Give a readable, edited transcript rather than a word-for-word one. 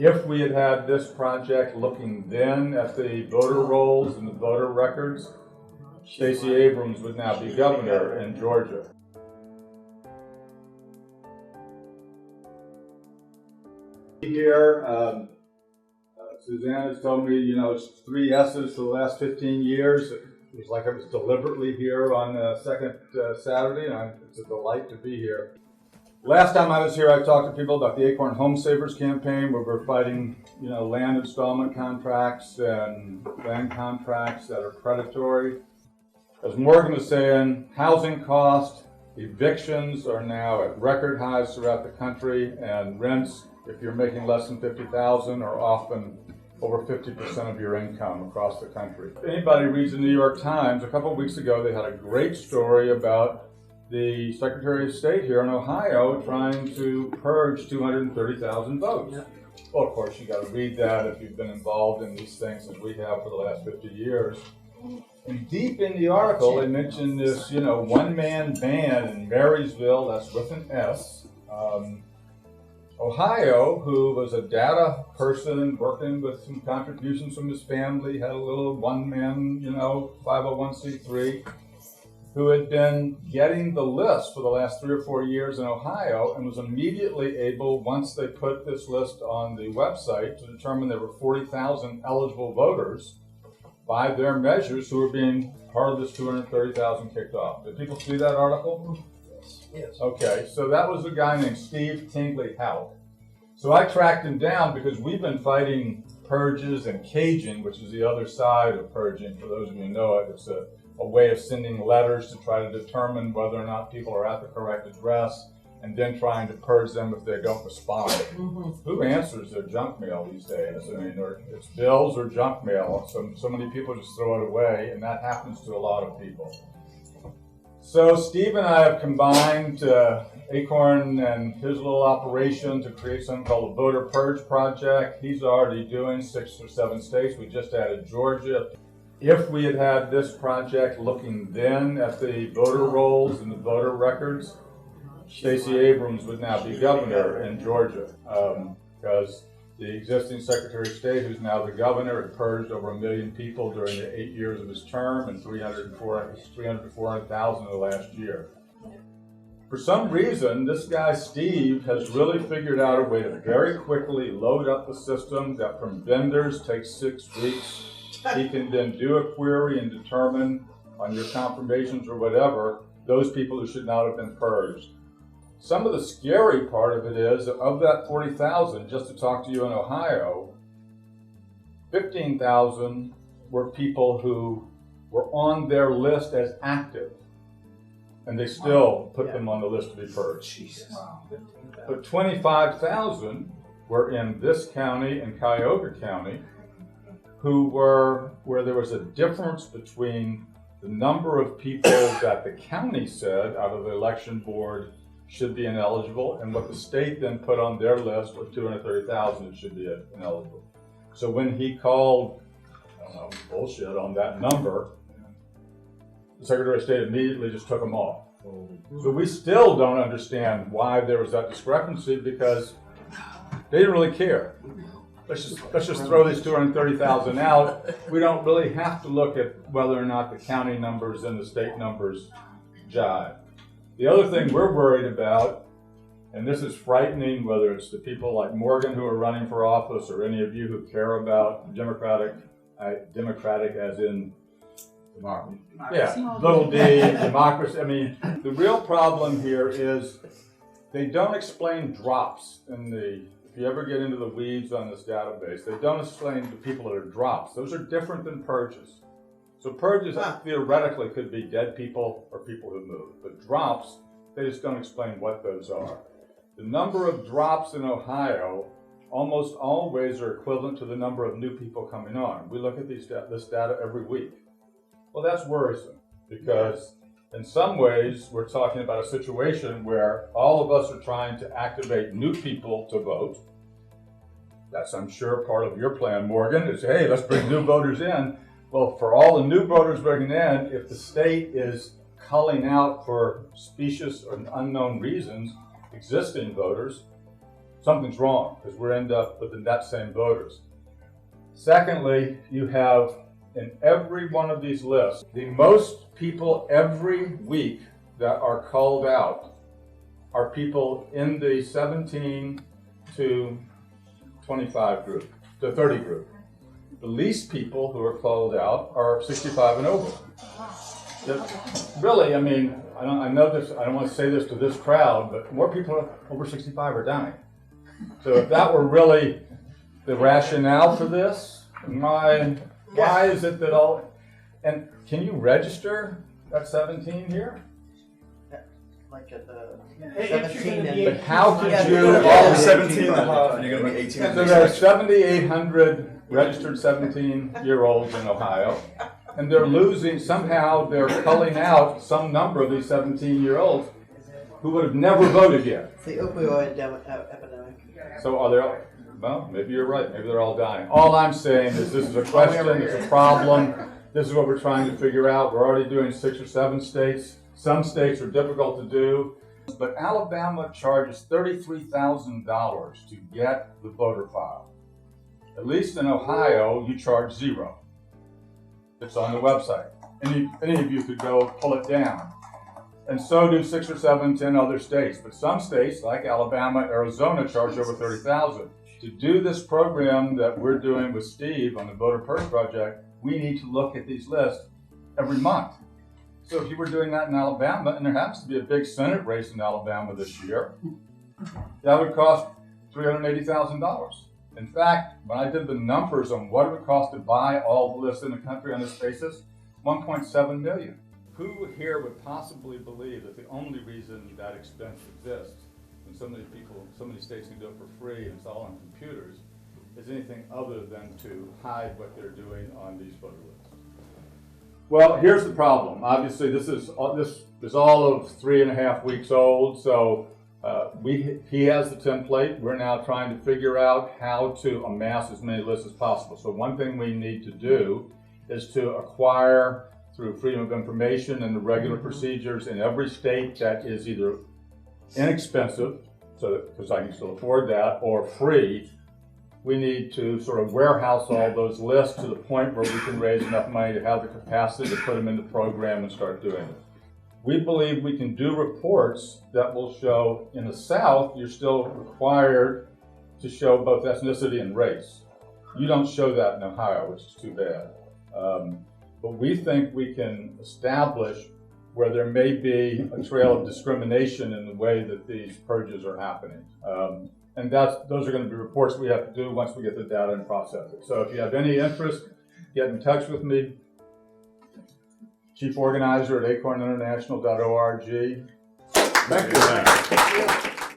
If we had had this project looking then at the voter rolls and the voter records, Stacey Abrams would now be governor in Georgia. Here, Suzanne has told me, it's 3 S's for the last 15 years. It was like I was deliberately here on second Saturday, and it's a delight to be here. Last time I was here, I talked to people about the Acorn Home Savers campaign, where we're fighting, land installment contracts and land contracts that are predatory. As Morgan was saying, housing costs, evictions are now at record highs throughout the country, and rents, if you're making less than $50,000, are often over 50% of your income across the country. If anybody reads the New York Times, a couple of weeks ago they had a great story about the Secretary of State here in Ohio trying to purge 230,000 votes. Yeah. Well, of course, you got to read that if you've been involved in these things as we have for the last 50 years. And deep in the article, they mentioned this, one-man band in Marysville, that's with an S. Ohio, who was a data person working with some contributions from his family, had a little one-man, 501c3, who had been getting the list for the last 3 or 4 years in Ohio and was immediately able, once they put this list on the website, to determine there were 40,000 eligible voters by their measures who were being part of this 230,000 kicked off. Did people see that article? Yes. Okay, so that was a guy named Steve Tingley Hout. So I tracked him down because we've been fighting purges and caging, which is the other side of purging. For those of you who know it, it's a way of sending letters to try to determine whether or not people are at the correct address, and then trying to purge them if they don't respond. Who answers their junk mail these days? I mean, it's bills or junk mail. So many people just throw it away, and that happens to a lot of people. So Steve and I have combined Acorn and his little operation to create something called the Voter Purge Project. He's already doing 6 or 7 states. We just added Georgia. If we had had this project looking then at the voter rolls and the voter records, Stacey Abrams would now be governor in Georgia, because the existing Secretary of State, who's now the governor, had purged over 1 million people during the 8 years of his term, and 300 to 400,000 in the last year. For some reason, this guy Steve has really figured out a way to very quickly load up the system that from vendors takes 6 weeks. He can then do a query and determine on your confirmations or whatever, those people who should not have been purged. Some of the scary part of it is, of that 40,000, just to talk to you in Ohio, 15,000 were people who were on their list as active, and they still put them on the list to be purged. Jesus. But 25,000 were in this county and Cuyahoga County, who were, where there was a difference between the number of people that the county said out of the election board should be ineligible, and what the state then put on their list of 230,000 should be ineligible. So when he called, bullshit on that number, the Secretary of State immediately just took them off. So we still don't understand why there was that discrepancy, because they didn't really care. Let's just throw these 230,000 out. We don't really have to look at whether or not the county numbers and the state numbers jive. The other thing we're worried about, and this is frightening, whether it's the people like Morgan who are running for office or any of you who care about democratic as in democracy. Yeah, little d, democracy. I mean, the real problem here is they don't explain drops in the, if you ever get into the weeds on this database, they don't explain to people that are drops. Those are different than purges. So purges theoretically could be dead people or people who moved, but drops, they just don't explain what those are. The number of drops in Ohio almost always are equivalent to the number of new people coming on. We look at this data every week. Well, that's worrisome, because in some ways we're talking about a situation where all of us are trying to activate new people to vote. That's, I'm sure, part of your plan, Morgan, is, hey, let's bring new voters in. Well, for all the new voters bringing in, if the state is culling out for specious or unknown reasons existing voters, something's wrong because we end up with the net same voters. Secondly, you have in every one of these lists, the most people every week that are called out are people in the 17 to 25 group, to 30 group. The least people who are called out are 65 and over. Really, I mean, I know this, I don't want to say this to this crowd, but more people over 65 are dying. So if that were really the rationale for this, why is it that all, and can you register at 17 here? Like at the If 17 you're But how could Yeah, you, you're all 17 and a half, and you're going to be 18. so there are 7,800 registered 17-year-olds in Ohio, and they're losing, somehow they're culling out some number of these 17-year-olds who would have never voted yet. It's the opioid epidemic. So are there, well, maybe you're right, maybe they're all dying. All I'm saying is this is a question, it's a problem, this is what we're trying to figure out. We're already doing 6 or 7 states. Some states are difficult to do, but Alabama charges $33,000 to get the voter file. At least in Ohio, you charge $0. It's on the website. Any of you could go pull it down. And so do 6 or 7, 10 other states. But some states, like Alabama, Arizona, charge over $30,000. To do this program that we're doing with Steve on the Voter Purge Project, we need to look at these lists every month. So if you were doing that in Alabama, and there happens to be a big Senate race in Alabama this year, that would cost $380,000. In fact, when I did the numbers on what it would cost to buy all the lists in the country on this basis, $1.7 million. Who here would possibly believe that the only reason that expense exists, when so many people, so many states can do it for free and it's all on computers, is anything other than to hide what they're doing on these voter lists? Well, here's the problem. Obviously, this is all of 3.5 weeks old, so he has the template. We're now trying to figure out how to amass as many lists as possible. So one thing we need to do is to acquire, through Freedom of Information and the regular procedures in every state that is either inexpensive, so because I can still afford that, or free. We need to sort of warehouse all those lists to the point where we can raise enough money to have the capacity to put them in the program and start doing it. We believe we can do reports that will show, in the South, you're still required to show both ethnicity and race. You don't show that in Ohio, which is too bad. But we think we can establish where there may be a trail of discrimination in the way that these purges are happening. And those are going to be reports we have to do once we get the data and process it. So if you have any interest, get in touch with me. Chief Organizer at acorninternational.org. Thank you.